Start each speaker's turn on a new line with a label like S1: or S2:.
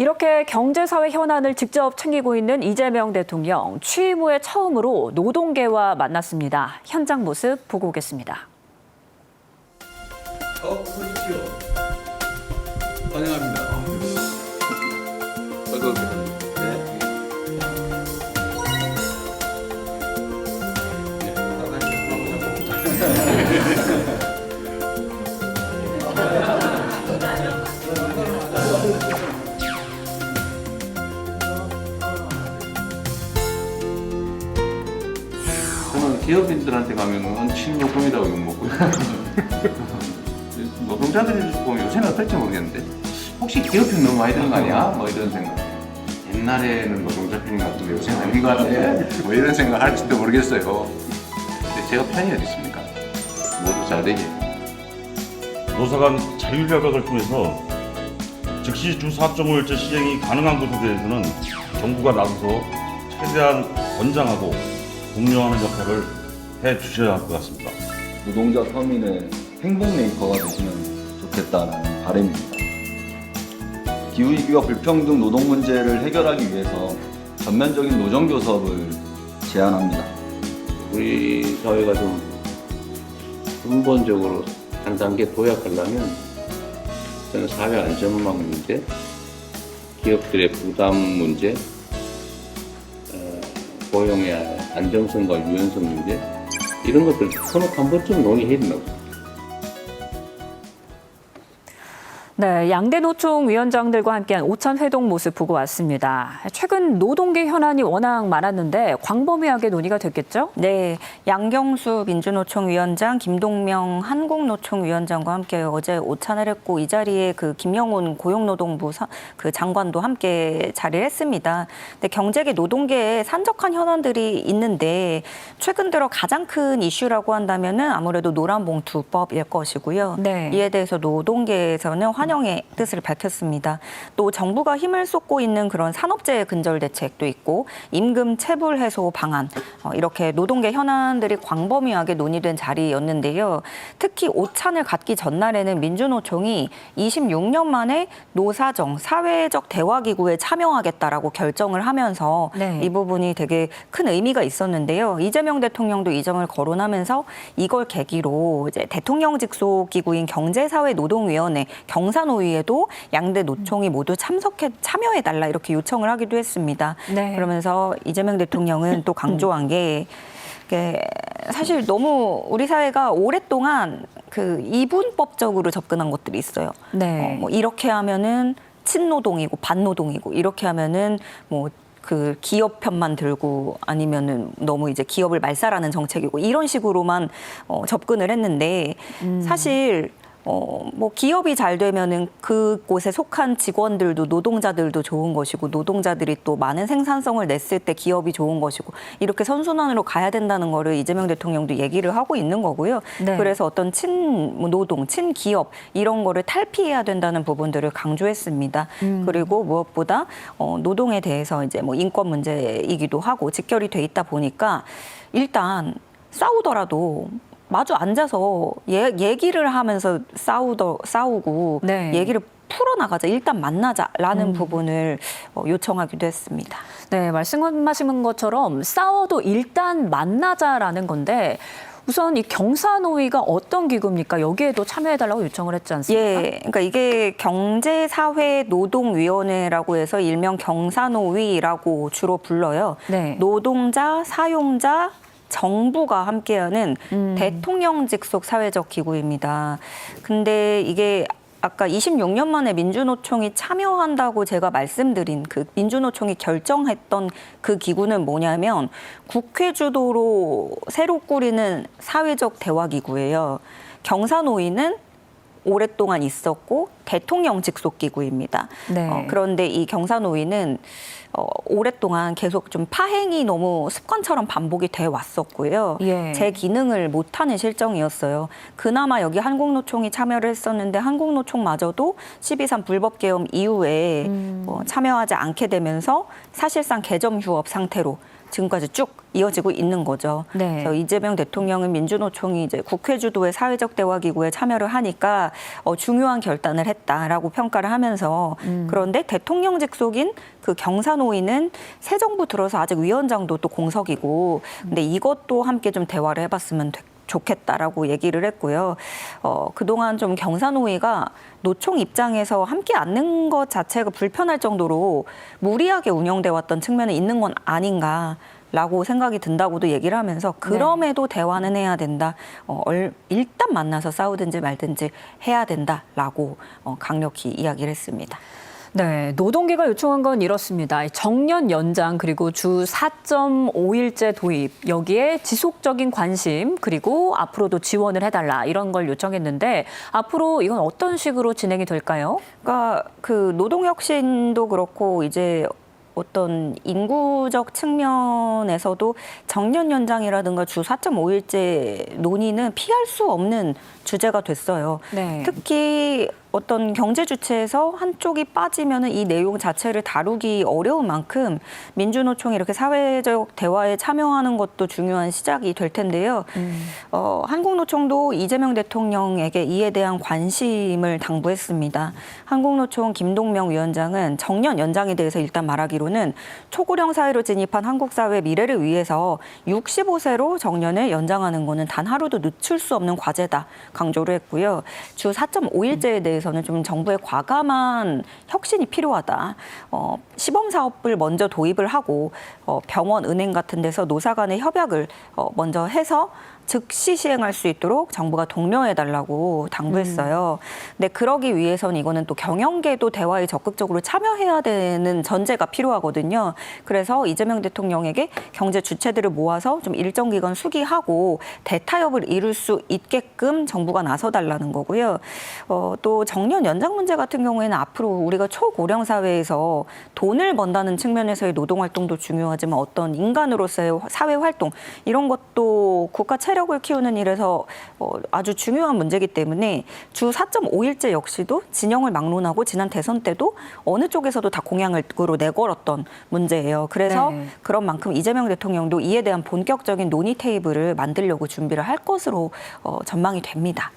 S1: 이렇게 경제사회 현안을 직접 챙기고 있는 이재명 대통령, 취임 후에 처음으로 노동계와 만났습니다. 현장 모습 보고 오겠습니다.
S2: 오십시오. 환영합니다. 어서 오세요. 네. 저는 기업인들한테 가면은 친노동이라고 욕먹고 노동자들이 보면 요새는 어떨지 모르겠는데 혹시 기업편 너무 많이 드는 거 아니야? 뭐 이런 생각. 옛날에는 노동자 편인 것 같은데 요새는 아닌 것 같아. 뭐 이런 생각 할지도 모르겠어요. 근데 제가 편이 어디 있습니까? 모두 잘 되게.
S3: 노사 간 자율협약을 통해서 즉시 주 4.5일제 시행이 가능한 것에 대해서는 정부가 나서서 최대한 권장하고 독려하는 역할을 해 주셔야 할 것 같습니다.
S4: 노동자 서민의 행복 메이커가 되시면 좋겠다는 바람입니다. 기후위기와 불평등 노동 문제를 해결하기 위해서 전면적인 노정교섭을 제안합니다.
S5: 우리 사회가 좀 근본적으로 한 단계 도약하려면 저는 사회 안전망 문제, 기업들의 부담 문제, 고용의 안정성과 유연성 문제 이런 것들 터놓고 한 번쯤 논의해야 된다고 생각합니다.
S1: 네, 양대 노총 위원장들과 함께한 오찬 회동 모습 보고 왔습니다. 최근 노동계 현안이 워낙 많았는데 광범위하게 논의가 됐겠죠?
S6: 네, 양경수 민주노총 위원장, 김동명 한국노총 위원장과 함께 어제 오찬을 했고 이 자리에 그 김영훈 고용노동부 그 장관도 함께 자리를 했습니다. 근데 경제계 노동계에 산적한 현안들이 있는데 최근 들어 가장 큰 이슈라고 한다면은 아무래도 노란봉투법일 것이고요.
S1: 네.
S6: 이에 대해서 노동계에서는 환영의 뜻을 밝혔습니다. 또 정부가 힘을 쏟고 있는 그런 산업재해 근절 대책도 있고 임금 체불 해소 방안 이렇게 노동계 현안들이 광범위하게 논의된 자리였는데요. 특히 오찬을 갖기 전날에는 민주노총이 26년 만에 노사정 사회적 대화기구에 참여하겠다라고 결정을 하면서
S1: 네.
S6: 이 부분이 되게 큰 의미가 있었는데요. 이재명 대통령도 이 점을 거론하면서 이걸 계기로 이제 대통령 직속 기구인 경제사회노동위원회 경사노위에도 양대 노총이 모두 참여해달라 이렇게 요청을 하기도 했습니다.
S1: 네.
S6: 그러면서 이재명 대통령은 또 강조한 게 사실 너무 우리 사회가 오랫동안 그 이분법적으로 접근한 것들이 있어요.
S1: 네.
S6: 뭐 이렇게 하면은 친노동이고 반노동이고 이렇게 하면은 뭐 그 기업 편만 들고 아니면은 너무 이제 기업을 말살하는 정책이고 이런 식으로만 접근을 했는데 사실 뭐 기업이 잘 되면은 그곳에 속한 직원들도 노동자들도 좋은 것이고 노동자들이 또 많은 생산성을 냈을 때 기업이 좋은 것이고 이렇게 선순환으로 가야 된다는 거를 이재명 대통령도 얘기를 하고 있는 거고요.
S1: 네.
S6: 그래서 어떤 친노동, 친기업 이런 거를 탈피해야 된다는 부분들을 강조했습니다. 그리고 무엇보다 노동에 대해서 이제 뭐 인권 문제이기도 하고 직결이 돼 있다 보니까 일단 싸우더라도 마주 앉아서 얘기를 하면서 싸우고
S1: 네.
S6: 얘기를 풀어나가자. 일단 만나자라는 부분을 요청하기도 했습니다.
S1: 네, 말씀하신 것처럼 싸워도 일단 만나자라는 건데 우선 이 경사노위가 어떤 기구입니까? 여기에도 참여해달라고 요청을 했지 않습니까?
S6: 예, 그러니까 이게 경제사회노동위원회라고 해서 일명 경사노위라고 주로 불러요.
S1: 네.
S6: 노동자, 사용자, 정부가 함께하는 대통령 직속 사회적 기구입니다. 근데 이게 아까 26년 만에 민주노총이 참여한다고 제가 말씀드린 그 민주노총이 결정했던 그 기구는 뭐냐면 국회 주도로 새로 꾸리는 사회적 대화기구예요. 경사노위는 오랫동안 있었고 대통령 직속 기구입니다.
S1: 네.
S6: 그런데 이 경사노위는 오랫동안 계속 좀 파행이 너무 습관처럼 반복이 돼 왔었고요.
S1: 예.
S6: 제 기능을 못하는 실정이었어요. 그나마 여기 한국노총이 참여를 했었는데 한국노총마저도 12.3 불법 계엄 이후에 참여하지 않게 되면서 사실상 개점 휴업 상태로 지금까지 쭉 이어지고 있는 거죠.
S1: 네.
S6: 그래서 이재명 대통령은 민주노총이 이제 국회 주도의 사회적 대화 기구에 참여를 하니까 중요한 결단을 했다라고 평가를 하면서 그런데 대통령직 속인 그 경사노위는 새 정부 들어서 아직 위원장도 또 공석이고 근데 이것도 함께 좀 대화를 해봤으면 좋겠다라고 얘기를 했고요. 그동안 좀 경사노위가 노총 입장에서 함께 앉는 것 자체가 불편할 정도로 무리하게 운영돼 왔던 측면이 있는 건 아닌가라고 생각이 든다고도 얘기를 하면서 그럼에도 대화는 해야 된다. 일단 만나서 싸우든지 말든지 해야 된다라고 강력히 이야기를 했습니다.
S1: 네, 노동계가 요청한 건 이렇습니다. 정년 연장 그리고 주 4.5일제 도입 여기에 지속적인 관심 그리고 앞으로도 지원을 해달라 이런 걸 요청했는데 앞으로 이건 어떤 식으로 진행이 될까요?
S6: 그러니까 그 노동혁신도 그렇고 이제 어떤 인구적 측면에서도 정년 연장이라든가 주 4.5일제 논의는 피할 수 없는 주제가 됐어요.
S1: 네.
S6: 특히 어떤 경제 주체에서 한쪽이 빠지면은 이 내용 자체를 다루기 어려운 만큼 민주노총이 이렇게 사회적 대화에 참여하는 것도 중요한 시작이 될 텐데요. 한국노총도 이재명 대통령에게 이에 대한 관심을 당부했습니다. 한국노총 김동명 위원장은 정년 연장에 대해서 일단 말하기로는 초고령 사회로 진입한 한국 사회 미래를 위해서 65세로 정년을 연장하는 것은 단 하루도 늦출 수 없는 과제다 강조를 했고요. 주 4.5일제에 대해서는 좀 정부의 과감한 혁신이 필요하다. 시범사업을 먼저 도입을 하고 병원, 은행 같은 데서 노사 간의 협약을 먼저 해서 즉시 시행할 수 있도록 정부가 독려해달라고 당부했어요. 근데 그러기 위해서는 이거는 또 경영계도 대화에 적극적으로 참여해야 되는 전제가 필요하거든요. 그래서 이재명 대통령에게 경제 주체들을 모아서 좀 일정 기간 수기하고 대타협을 이룰 수 있게끔 정부가 나서달라는 거고요. 또 정년 연장 문제 같은 경우에는 앞으로 우리가 초고령 사회에서 돈을 번다는 측면에서의 노동활동도 중요하지만 어떤 인간으로서의 사회활동 이런 것도 국가 체력을 키우는 일에서 아주 중요한 문제이기 때문에 주 4.5일제 역시도 진영을 막론하고 지난 대선 때도 어느 쪽에서도 다 공약으로 내걸었던 문제예요. 그래서
S1: 네.
S6: 그런 만큼 이재명 대통령도 이에 대한 본격적인 논의 테이블을 만들려고 준비를 할 것으로 전망이 됩니다.